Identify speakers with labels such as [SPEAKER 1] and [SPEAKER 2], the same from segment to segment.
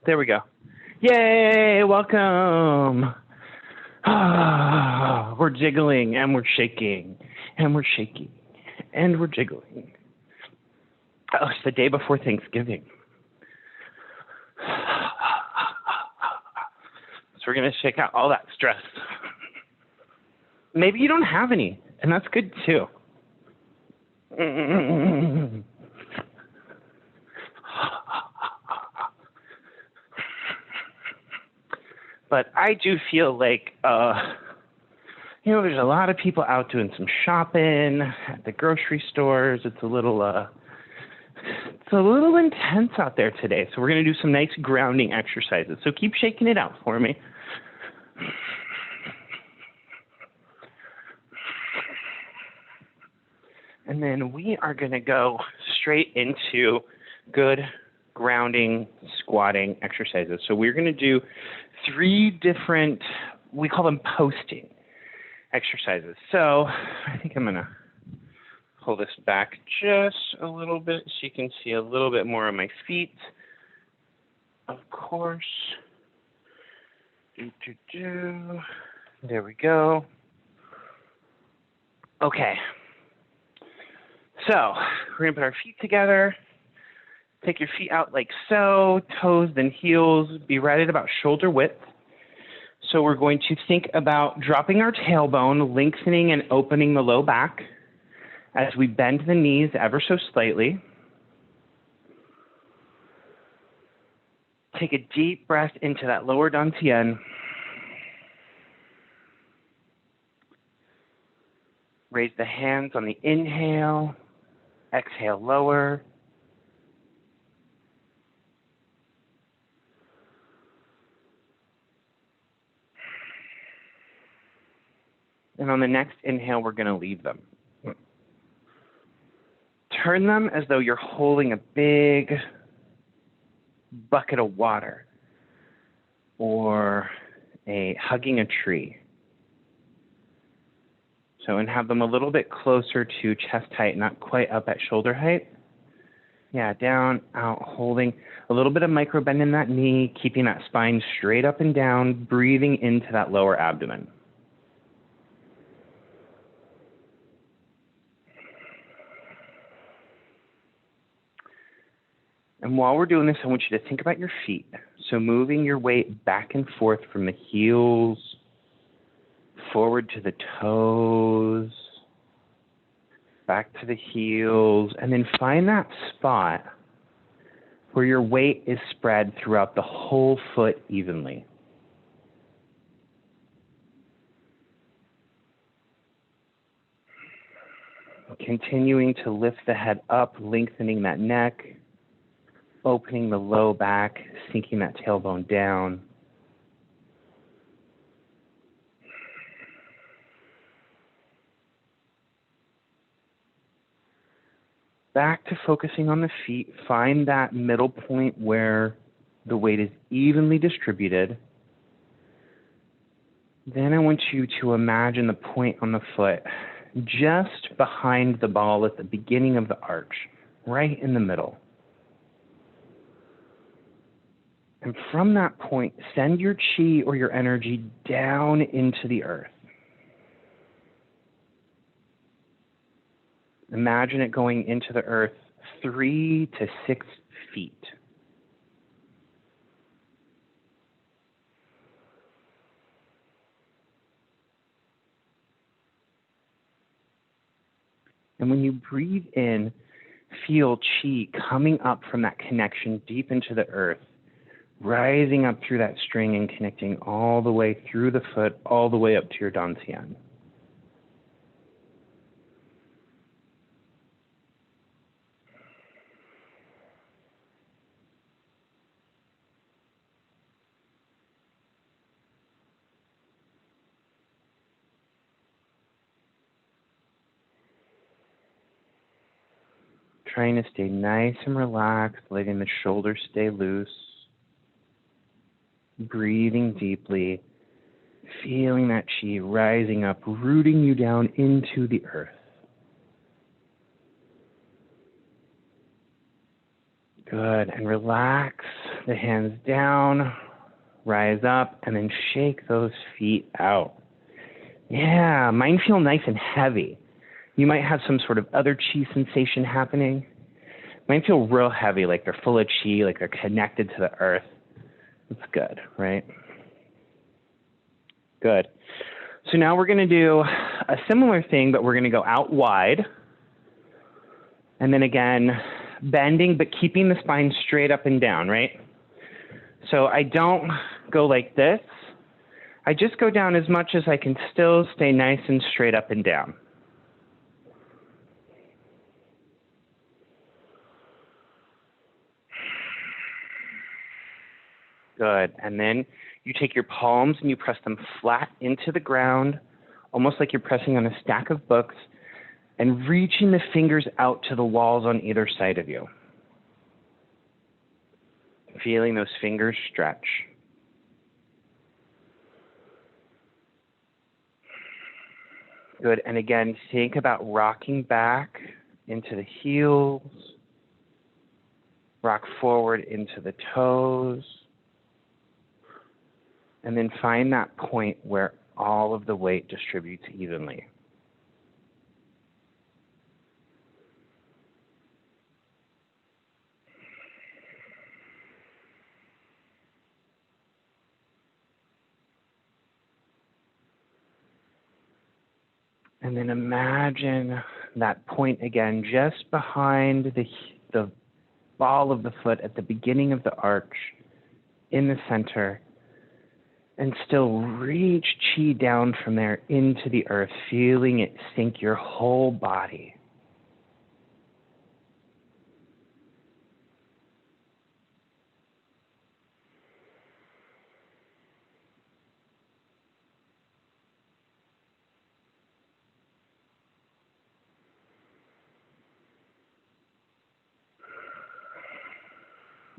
[SPEAKER 1] There we go. Yay, welcome. We're jiggling and we're shaking and we're shaking and we're jiggling. Oh, it's the day before Thanksgiving. So we're going to shake out all that stress. Maybe you don't have any, and that's good too. But I do feel like, there's a lot of people out doing some shopping at the grocery stores. It's a little intense out there today. So we're going to do some nice grounding exercises. So keep shaking it out for me. And then we are going to go straight into good grounding, squatting exercises. So we're going to do 3 different, we call them posting exercises. So I think I'm going to pull this back just a little bit so you can see a little bit more of my feet. Of course. There we go. Okay. So we're going to put our feet together. Take your feet out like so, toes then heels, be right at about shoulder width. So we're going to think about dropping our tailbone, lengthening and opening the low back as we bend the knees ever so slightly. Take a deep breath into that lower dantian. Raise the hands on the inhale, exhale, lower. And on the next inhale, we're going to leave them. Turn them as though you're holding a big bucket of water or hugging a tree. And have them a little bit closer to chest height, not quite up at shoulder height. Yeah, down, out, holding a little bit of micro bend in that knee, keeping that spine straight up and down, breathing into that lower abdomen. And while we're doing this, I want you to think about your feet. So moving your weight back and forth from the heels, forward to the toes, back to the heels, and then find that spot where your weight is spread throughout the whole foot evenly. Continuing to lift the head up, lengthening that neck, opening the low back, sinking that tailbone down. Back to focusing on the feet. Find that middle point where the weight is evenly distributed. Then I want you to imagine the point on the foot just behind the ball at the beginning of the arch, right in the middle. And from that point, send your chi or your energy down into the earth. Imagine it going into the earth 3 to 6 feet. And when you breathe in, feel chi coming up from that connection deep into the earth, rising up through that string and connecting all the way through the foot, all the way up to your dantian. Trying to stay nice and relaxed, letting the shoulders stay loose. Breathing deeply, feeling that chi rising up, rooting you down into the earth. Good, and relax the hands down, rise up, and then shake those feet out. Yeah, mine feel nice and heavy. You might have some sort of other chi sensation happening. Mine feel real heavy, like they're full of chi, like they're connected to the earth. It's good, right? Good. So now we're going to do a similar thing, but we're going to go out wide. And then again, bending, but keeping the spine straight up and down, right? So I don't go like this. I just go down as much as I can still stay nice and straight up and down. Good. And then you take your palms and you press them flat into the ground, almost like you're pressing on a stack of books, and reaching the fingers out to the walls on either side of you. Feeling those fingers stretch. Good. And again, think about rocking back into the heels. Rock forward into the toes. And then find that point where all of the weight distributes evenly. And then imagine that point again, just behind the ball of the foot at the beginning of the arch, in the center, and still reach chi down from there into the earth, feeling it sink your whole body.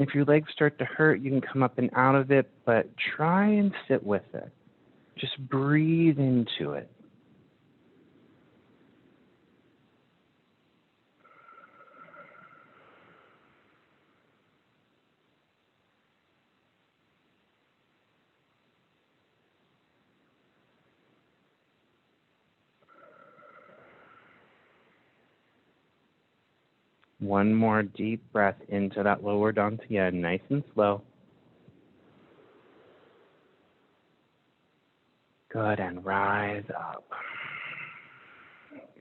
[SPEAKER 1] If your legs start to hurt, you can come up and out of it, but try and sit with it. Just breathe into it. One more deep breath into that lower dantian, nice and slow. Good, and rise up.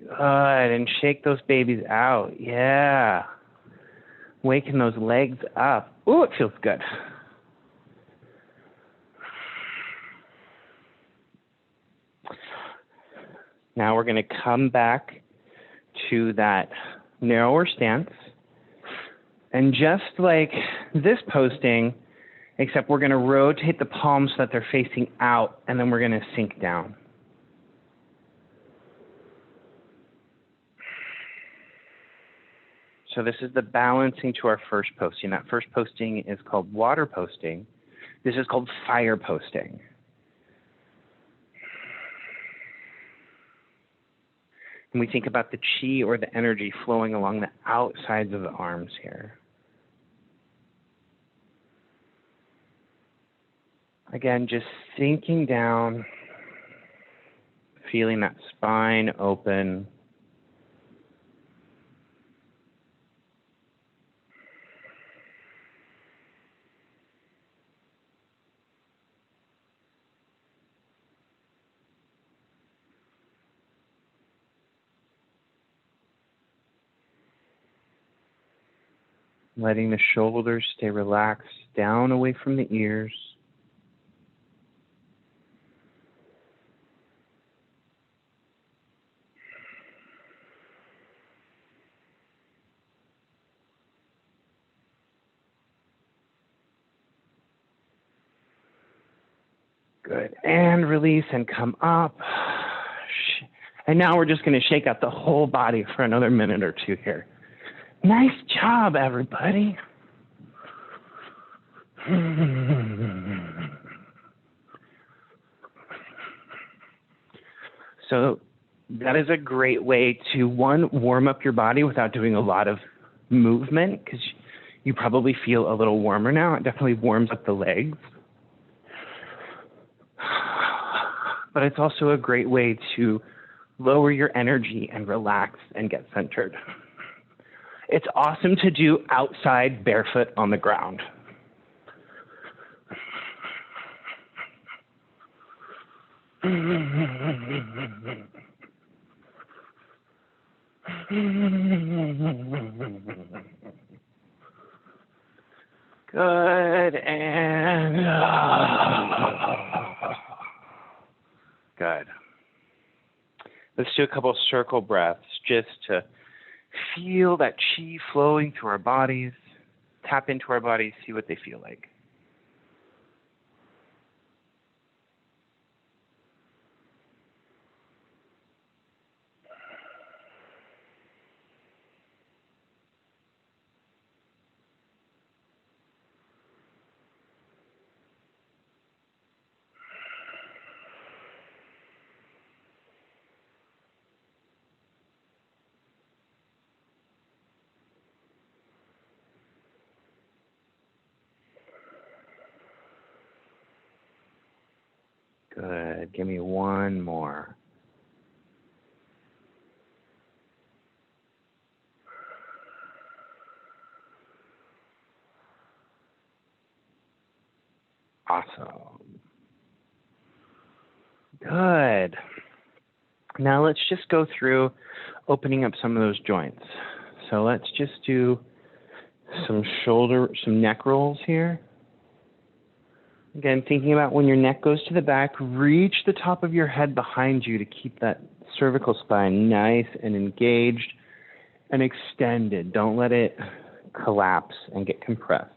[SPEAKER 1] Good, and shake those babies out. Yeah. Waking those legs up. Ooh, it feels good. Now we're going to come back to that narrower stance. And just like this posting, except we're going to rotate the palms so that they're facing out, and then we're going to sink down. So this is the balancing to our first posting. That first posting is called water posting. This is called fire posting. And we think about the chi or the energy flowing along the outsides of the arms here. Again, just sinking down, feeling that spine open. Letting the shoulders stay relaxed down away from the ears. Good. And release and come up. And now we're just going to shake out the whole body for another minute or two here. Nice job, everybody. So that is a great way to, one, warm up your body without doing a lot of movement, because You probably feel a little warmer now. It definitely warms up the legs. But it's also a great way to lower your energy and relax and get centered. It's awesome to do outside barefoot on the ground. Good, and good. Let's do a couple of circle breaths just to feel that chi flowing through our bodies. Tap into our bodies, see what they feel like. Good. Give me one more. Awesome. Good. Now let's just go through opening up some of those joints. So let's just do some neck rolls here. Again, thinking about when your neck goes to the back, reach the top of your head behind you to keep that cervical spine nice and engaged and extended. Don't let it collapse and get compressed.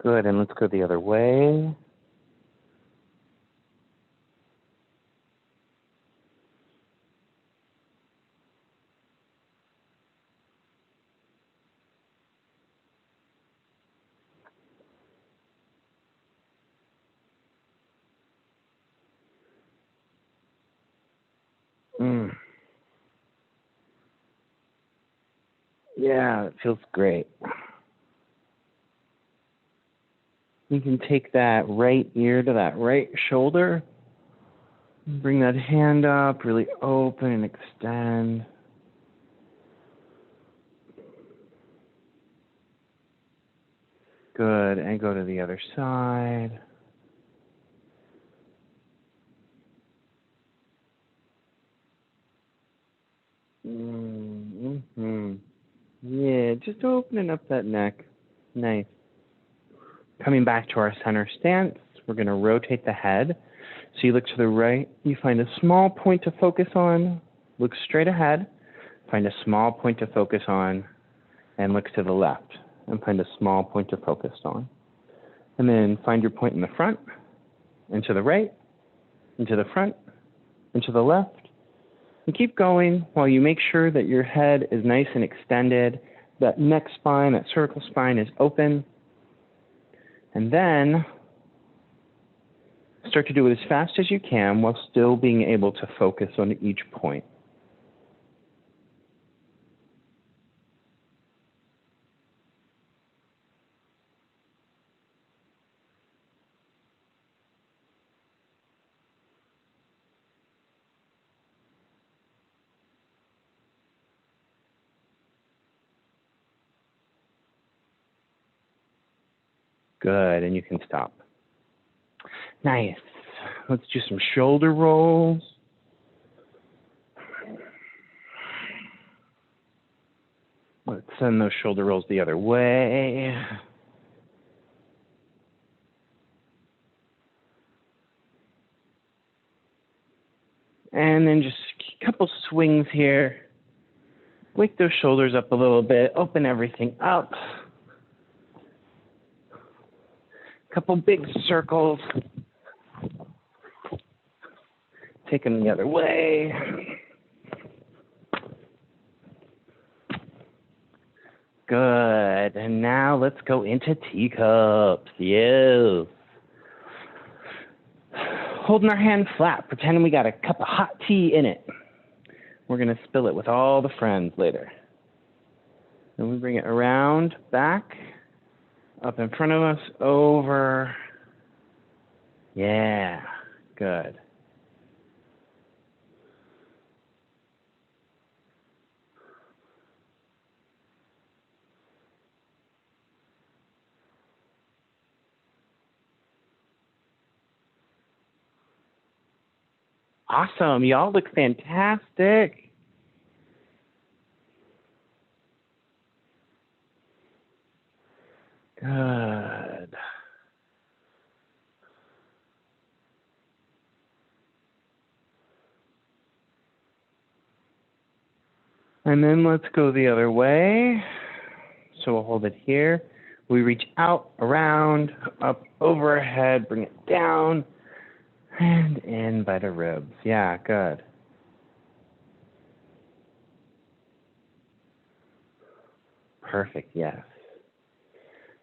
[SPEAKER 1] Good, and let's go the other way. Yeah, it feels great. You can take that right ear to that right shoulder. Bring that hand up, really open and extend. Good, and go to the other side. Yeah, just opening up that neck. Nice. Coming back to our center stance, we're going to rotate the head. So you look to the right, you find a small point to focus on, look straight ahead, find a small point to focus on, and look to the left, and find a small point to focus on. And then find your point in the front, and to the right, and to the front, and to the left. And keep going while you make sure that your head is nice and extended, that neck spine, that cervical spine is open. And then start to do it as fast as you can while still being able to focus on each point. Good, and you can stop. Nice. Let's do some shoulder rolls. Let's send those shoulder rolls the other way. And then just a couple swings here. Wake those shoulders up a little bit. Open everything up. Couple big circles. Take them the other way. Good. And now let's go into teacups. Yes. holding our hand flat, pretending we got a cup of hot tea in it. We're going to spill it with all the friends later. Then we bring it around, back, up in front of us, over. Yeah, good. Awesome. Y'all look fantastic. Good. And then let's go the other way. So we'll hold it here. We reach out, around, up, over our head, bring it down, and in by the ribs. Yeah, good. Perfect, yes.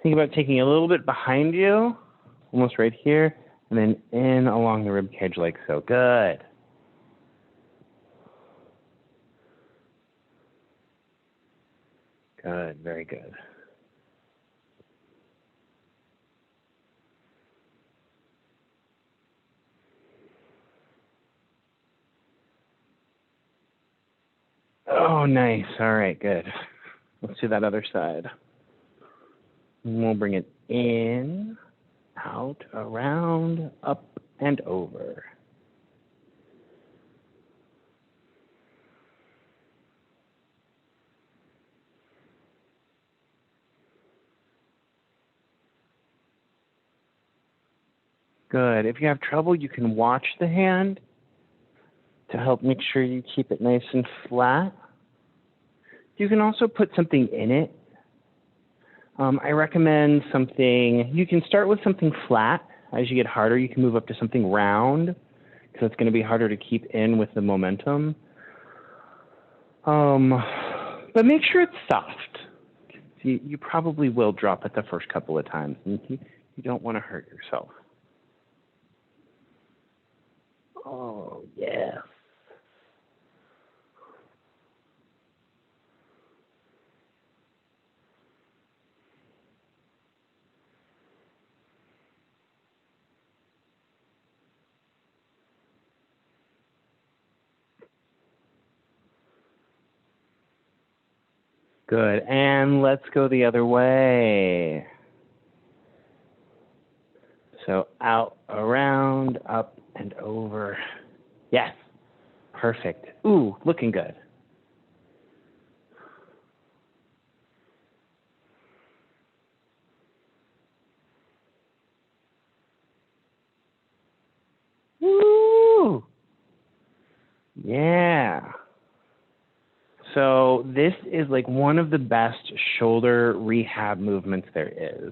[SPEAKER 1] Think about taking a little bit behind you, almost right here, and then in along the rib cage like so. Good. Good, very good. Oh, nice. All right, good. Let's do that other side. And we'll bring it in, out, around, up, and over. Good. If you have trouble, you can watch the hand to help make sure you keep it nice and flat. You can also put something in it. I recommend something, you can start with something flat. As you get harder, you can move up to something round because it's going to be harder to keep in with the momentum. But make sure it's soft. You probably will drop it the first couple of times, and you don't want to hurt yourself. Oh, yes. Good. And let's go the other way. So out, around, up, and over. Yes. Perfect. Ooh, looking good. Woo! Yeah. So this is like one of the best shoulder rehab movements there is.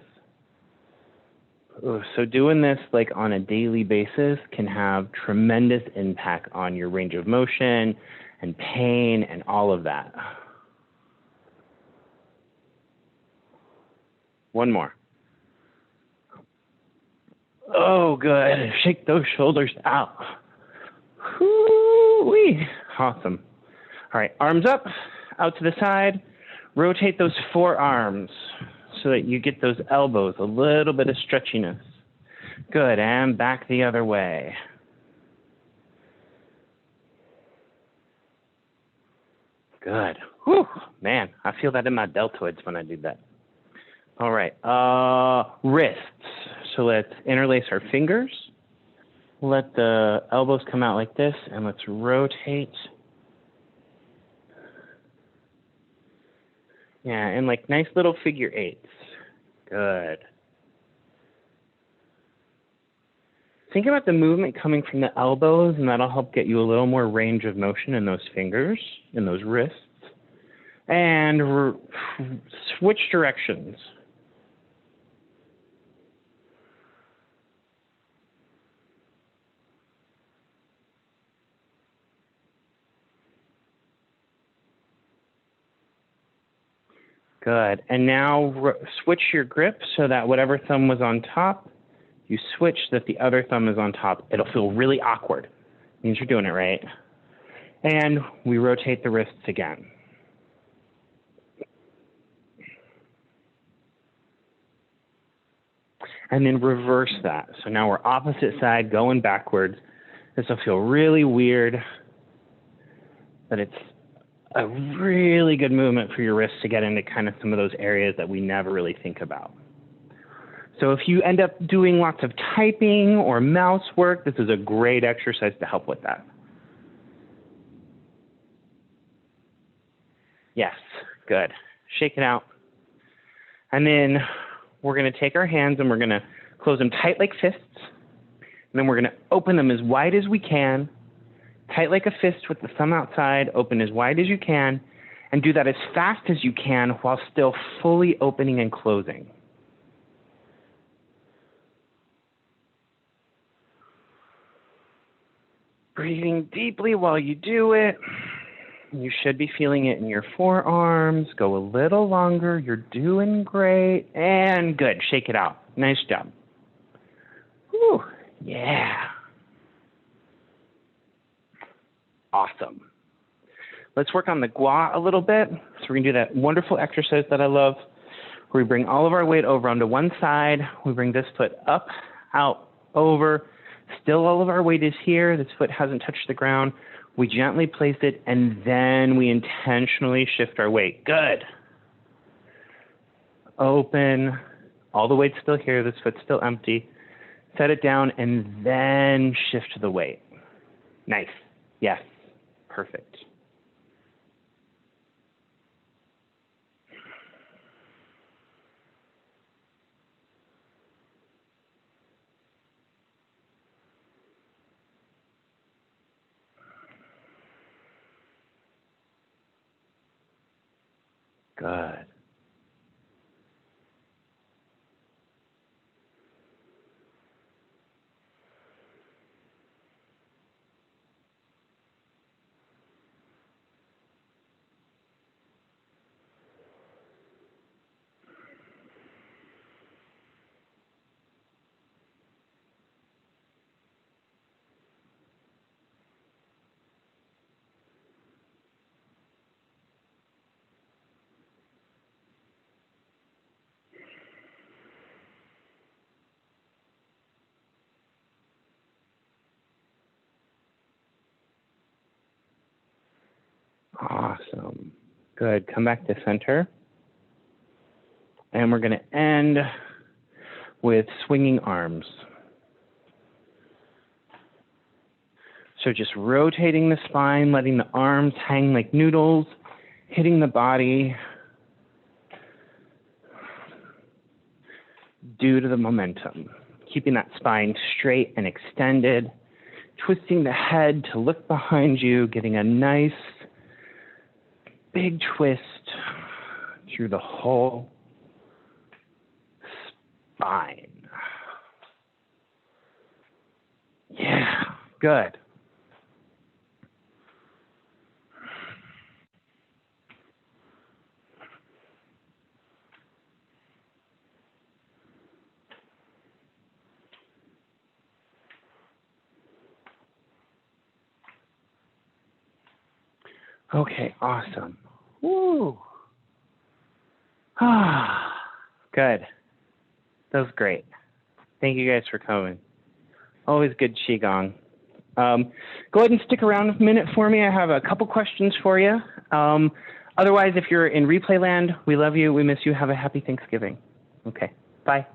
[SPEAKER 1] Ooh, so doing this like on a daily basis can have tremendous impact on your range of motion and pain and all of that. One more. Oh, good. Shake those shoulders out. Whoo-wee. Awesome. All right, arms up, out to the side. Rotate those forearms so that you get those elbows, a little bit of stretchiness. Good, and back the other way. Good. Whew, man, I feel that in my deltoids when I do that. All right, wrists. So let's interlace our fingers. Let the elbows come out like this, and let's rotate. Yeah, and like nice little figure eights. Good. Think about the movement coming from the elbows, and that'll help get you a little more range of motion in those fingers, in those wrists. And switch directions. Good. And now switch your grip so that whatever thumb was on top You switch so that the other thumb is on top. It'll feel really awkward. It means you're doing it right. And we rotate the wrists again. And then reverse that. So now we're opposite side, going backwards. This will feel really weird, but it's a really good movement for your wrists to get into kind of some of those areas that we never really think about. So if you end up doing lots of typing or mouse work, this is a great exercise to help with that. Yes, good. Shake it out. And then we're going to take our hands and we're going to close them tight like fists. And then we're going to open them as wide as we can, tight like a fist with the thumb outside, open as wide as you can, and do that as fast as you can while still fully opening and closing. Breathing deeply while you do it. You should be feeling it in your forearms. Go a little longer. You're doing great. And good. Shake it out. Nice job. Whew. Yeah. Awesome. Let's work on the gua a little bit. So we're going to do that wonderful exercise that I love, where we bring all of our weight over onto one side. We bring this foot up, out, over. Still all of our weight is here. This foot hasn't touched the ground. We gently place it, and then we intentionally shift our weight. Good. Open. All the weight's still here. This foot's still empty. Set it down, and then shift the weight. Nice. Yes. Perfect. Good. Awesome. Good. Come back to center. And we're going to end with swinging arms. So just rotating the spine, letting the arms hang like noodles, hitting the body due to the momentum. Keeping that spine straight and extended, twisting the head to look behind you, getting a nice big twist through the whole spine. Yeah, good. Okay, awesome. Woo. Ah, good. That was great. Thank you guys for coming. Always good Qigong. Go ahead and stick around a minute for me. I have a couple questions for you. Otherwise, if you're in replay land, we love you. We miss you. Have a happy Thanksgiving. Okay, bye.